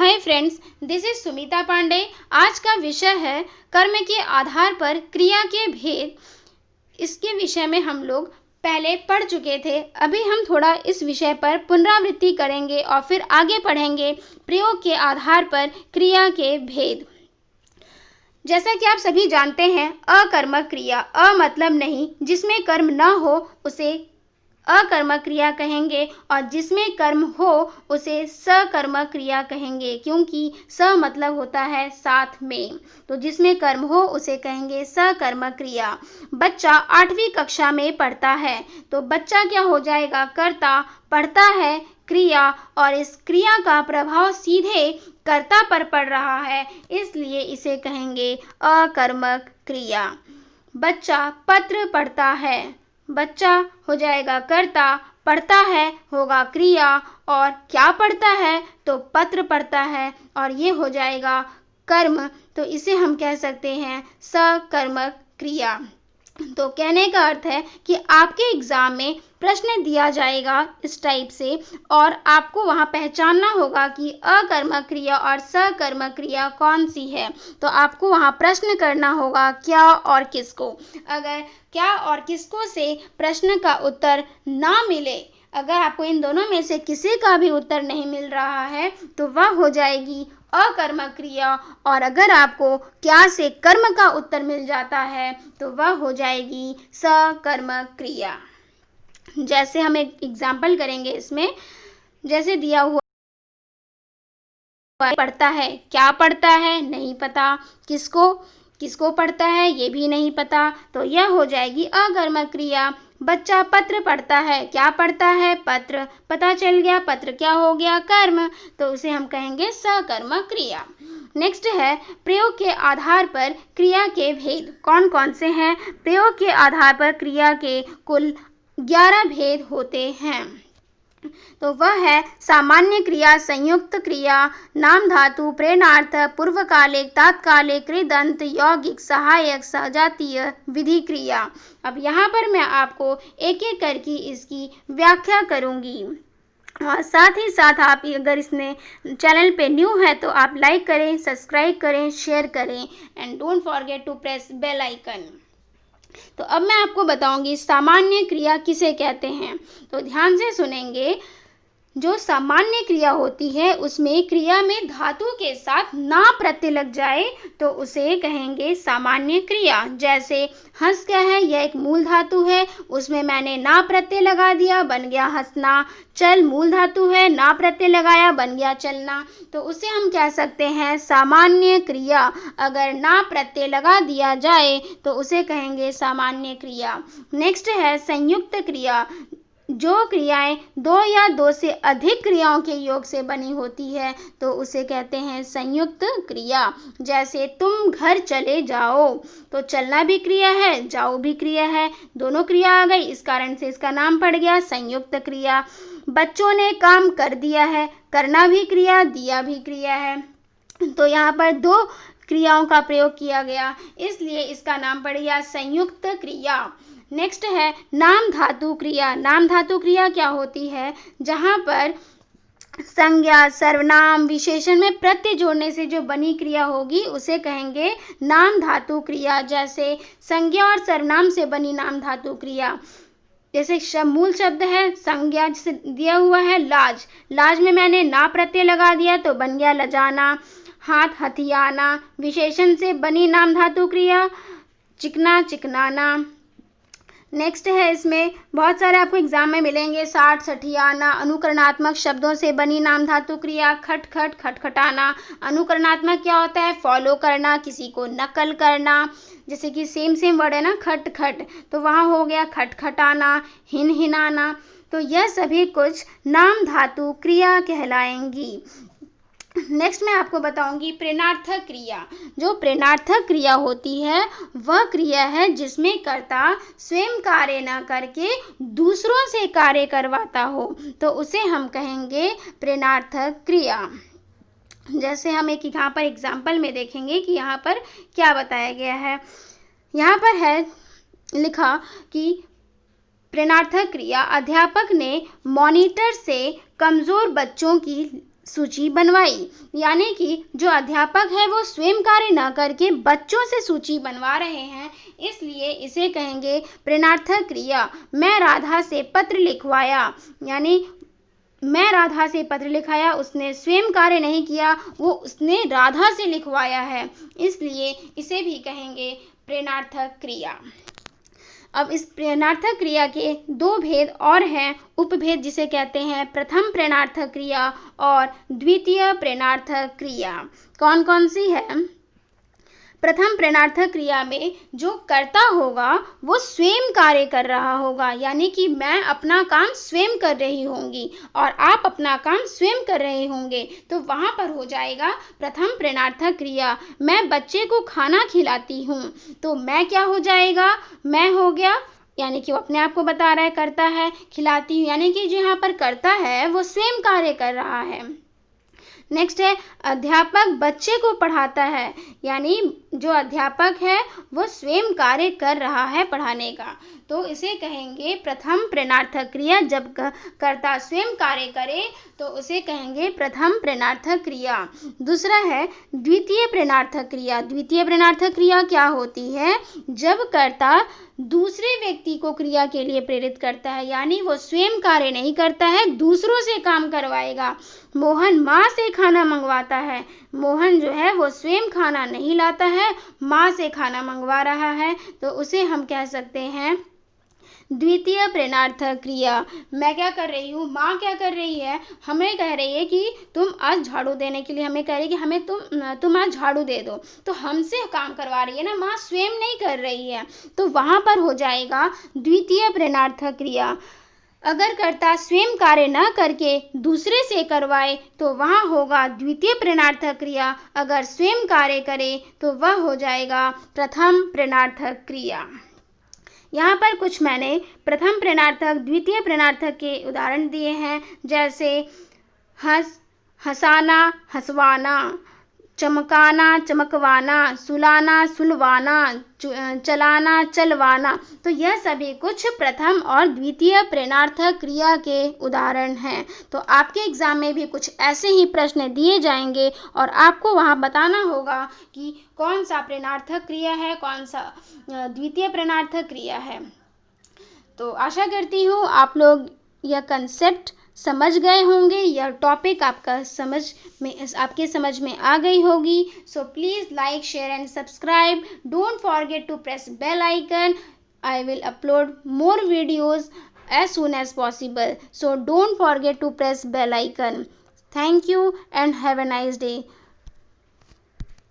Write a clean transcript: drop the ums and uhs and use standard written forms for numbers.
Hi friends, this is Sumita Pandey. आज का विषय है कर्म के आधार पर क्रिया के भेद। इसके विषय में हम लोग पहले पढ़ चुके थे। अभी हम थोड़ा इस विषय पर पुनरावृत्ति करेंगे और फिर आगे पढ़ेंगे प्रयोग के आधार पर क्रिया के भेद। जैसा कि आप सभी जानते हैं, अकर्मक क्रिया, अ मतलब नहीं, जिसमें कर्म न हो उसे अकर्मक क्रिया कहेंगे और जिसमें कर्म हो उसे सकर्मक क्रिया कहेंगे, क्योंकि स मतलब होता है साथ में। तो जिसमें कर्म हो उसे कहेंगे सकर्मक क्रिया। बच्चा 8वीं कक्षा में पढ़ता है, तो बच्चा क्या हो जाएगा? कर्ता। पढ़ता है क्रिया, और इस क्रिया का प्रभाव सीधे कर्ता पर पड़ रहा है, इसलिए इसे कहेंगे अकर्मक क्रिया। बच्चा पत्र पढ़ता है, बच्चा हो जाएगा कर्ता, पढ़ता है होगा क्रिया, और क्या पढ़ता है? तो पत्र पढ़ता है, और ये हो जाएगा कर्म। तो इसे हम कह सकते हैं सकर्मक क्रिया। तो कहने का अर्थ है कि आपके एग्जाम में प्रश्न दिया जाएगा इस टाइप से, और आपको वहां पहचानना होगा कि अकर्मक क्रिया और सकर्मक क्रिया कौन सी है। तो आपको वहां प्रश्न करना होगा क्या और किसको। अगर क्या और किसको से प्रश्न का उत्तर ना मिले, अगर आपको इन दोनों में से किसी का भी उत्तर नहीं मिल रहा है, तो वह हो जाएगी अकर्मक क्रिया, और अगर आपको क्या से कर्म का उत्तर मिल जाता है तो वह हो जाएगी सकर्मक क्रिया। जैसे हम एक एग्जाम्पल करेंगे इसमें, जैसे दिया हुआ पढ़ता है, क्या पढ़ता है नहीं पता, किसको पढ़ता है ये भी नहीं पता, तो यह हो जाएगी अकर्मक क्रिया। बच्चा पत्र पढ़ता है, क्या पढ़ता है? पत्र। पता चल गया पत्र क्या हो गया? कर्म। तो उसे हम कहेंगे सकर्मक क्रिया। नेक्स्ट है प्रयोग के आधार पर क्रिया के भेद। कौन कौन से हैं? प्रयोग के आधार पर क्रिया के कुल 11 भेद होते हैं। तो वह है सामान्य क्रिया, संयुक्त क्रिया, नाम धातु, प्रेरणार्थ, पूर्वकालिक, तात्कालिक, कृदंत, यौगिक, सहायक, सजातीय, विधि क्रिया। अब यहाँ पर मैं आपको एक एक करके इसकी व्याख्या करूंगी, और साथ ही साथ आप अगर इसने चैनल पे न्यू है तो आप लाइक करें, सब्सक्राइब करें, शेयर करें, and don't forget to press bell icon. तो अब मैं आपको बताऊंगी सामान्य क्रिया किसे कहते हैं। तो ध्यान से सुनेंगे। जो सामान्य क्रिया होती है उसमें क्रिया में धातु के साथ ना प्रत्यय लग जाए तो उसे कहेंगे सामान्य क्रिया। जैसे हंस क्या है? यह एक मूल धातु है, उसमें मैंने ना प्रत्यय लगा दिया, बन गया हंसना। चल मूल धातु है, ना प्रत्यय लगाया, बन गया चलना। तो उसे हम कह सकते हैं सामान्य क्रिया। अगर ना प्रत्यय लगा दिया जाए तो उसे कहेंगे सामान्य क्रिया। नेक्स्ट है संयुक्त क्रिया। जो क्रियाएं दो या दो से अधिक क्रियाओं के योग से बनी होती है तो उसे कहते हैं संयुक्त क्रिया। जैसे तुम घर चले जाओ, तो चलना भी क्रिया है, जाओ भी क्रिया है, दोनों क्रिया आ गई, इस कारण से इसका नाम पड़ गया संयुक्त क्रिया। बच्चों ने काम कर दिया है, करना भी क्रिया, दिया भी क्रिया है। तो यहाँ पर दो क्रियाओं का प्रयोग किया गया, इसलिए इसका नाम पड़ गया संयुक्त क्रिया। नेक्स्ट है नाम धातु क्रिया। नाम धातु क्रिया क्या होती है? जहां पर संज्ञा, सर्वनाम, विशेषण में प्रत्यय जोड़ने से जो बनी क्रिया होगी उसे कहेंगे नाम धातु क्रिया। जैसे संज्ञा और सर्वनाम से बनी नाम धातु क्रिया। जैसे मूल शब्द है संज्ञा, जिसे दिया हुआ है लाज, लाज में मैंने ना प्रत्यय लगा दिया तो बन गया लजाना। हाथ हथियाना, विशेषण से बनी नाम धातु क्रिया, चिकना चिकनाना। नेक्स्ट है, इसमें बहुत सारे आपको एग्जाम में मिलेंगे, साठ सठियाना। अनुकरणात्मक शब्दों से बनी नाम धातु क्रिया, खट खट खटखटाना। अनुकरणात्मक क्या होता है? फॉलो करना, किसी को नकल करना। जैसे कि सेम वर्ड है ना, खट खट, तो वहाँ हो गया खटखटाना, हिन हिनाना। तो यह सभी कुछ नाम धातु क्रिया कहलाएंगी। नेक्स्ट मैं आपको बताऊंगी प्रेरणार्थक क्रिया। जो प्रेरणार्थक क्रिया होती है वह क्रिया है जिसमें कर्ता स्वयं कार्य न करके दूसरों से कार्य करवाता हो, तो उसे हम कहेंगे प्रेरणार्थक क्रिया। जैसे हम एक यहाँ पर एग्जाम्पल में देखेंगे कि यहाँ पर क्या बताया गया है। यहाँ पर है लिखा कि प्रेरणार्थक क्रिया, अध्यापक ने मॉनिटर से कमजोर बच्चों की सूची बनवाई। यानी कि जो अध्यापक है वो स्वयं कार्य न करके बच्चों से सूची बनवा रहे हैं, इसलिए इसे कहेंगे प्रेरणार्थक क्रिया। मैं राधा से पत्र लिखवाया, यानी मैं राधा से पत्र लिखाया, उसने स्वयं कार्य नहीं किया, वो उसने राधा से लिखवाया है, इसलिए इसे भी कहेंगे प्रेरणार्थक क्रिया। अब इस प्रेरणार्थक क्रिया के दो भेद और हैं, उपभेद जिसे कहते हैं प्रथम प्रेरणार्थक क्रिया और द्वितीय प्रेरणार्थक क्रिया। कौन कौन सी है? प्रथम प्रेरणार्थक क्रिया में जो कर्ता होगा वो स्वयं कार्य कर रहा होगा, यानी कि मैं अपना काम स्वयं कर रही होंगी और आप अपना काम स्वयं कर रहे होंगे, तो वहां पर हो जाएगा प्रथम प्रेरणार्थक क्रिया। मैं बच्चे को खाना खिलाती हूँ, तो मैं क्या हो जाएगा? मैं हो गया, यानी कि वो अपने आप को बता रहा है, करता है। खिलाती हूँ यानी कि जो यहाँ पर करता है वो स्वयं कार्य कर रहा है। नेक्स्ट है अध्यापक बच्चे को पढ़ाता है, यानी जो अध्यापक है वो स्वयं कार्य कर रहा है पढ़ाने का, तो इसे कहेंगे प्रथम प्रेरणार्थक क्रिया। जब कर्ता स्वयं कार्य करे तो उसे कहेंगे प्रथम प्रेरणार्थक क्रिया। दूसरा है द्वितीय प्रेरणार्थक क्रिया। द्वितीय प्रेरणार्थक क्रिया क्या होती है? जब कर्ता दूसरे व्यक्ति को क्रिया के लिए प्रेरित करता है, यानी वो स्वयं कार्य नहीं करता है, दूसरों से काम करवाएगा। मोहन माँ से खाना मंगवाता है, मोहन जो है वो स्वयं खाना नहीं लाता है, माँ से खाना मंगवा रहा है, तो उसे हम कह सकते हैं द्वितीय प्रेरणार्थक क्रिया। मैं क्या कर रही हूँ? माँ क्या कर रही है? हमें कह रही है कि तुम आज झाड़ू देने के लिए, हमें कह रही है कि हमें तुम आज झाड़ू दे दो, तो हमसे काम करवा रही है ना, माँ स्वयं नहीं कर रही है, तो वहां पर हो जाएगा द्वितीय प्रेरणार्थक क्रिया। अगर कर्ता स्वयं कार्य न करके दूसरे से करवाए तो वहां होगा द्वितीय प्रेरणार्थक क्रिया। अगर स्वयं कार्य करे तो वह हो जाएगा प्रथम प्रेरणार्थक क्रिया। यहाँ पर कुछ मैंने प्रथम प्रेरणार्थक द्वितीय प्रेरणार्थक के उदाहरण दिए हैं, जैसे हंसाना हंसवाना, चमकाना चमकवाना, सुलाना सुलवाना, चलाना चलवाना, तो यह सभी कुछ प्रथम और द्वितीय प्रेरणार्थक क्रिया के उदाहरण हैं। तो आपके एग्जाम में भी कुछ ऐसे ही प्रश्न दिए जाएंगे और आपको वहां बताना होगा कि कौन सा प्रेरणार्थक क्रिया है, कौन सा द्वितीय प्रेरणार्थक क्रिया है। तो आशा करती हूँ आप लोग यह कंसेप्ट समझ गए होंगे, यह टॉपिक आपके समझ में आ गई होगी। So please like, share and subscribe. Don't forget to press bell icon. I will upload more videos as soon as possible. So don't forget to press bell icon. Thank you and have a nice day.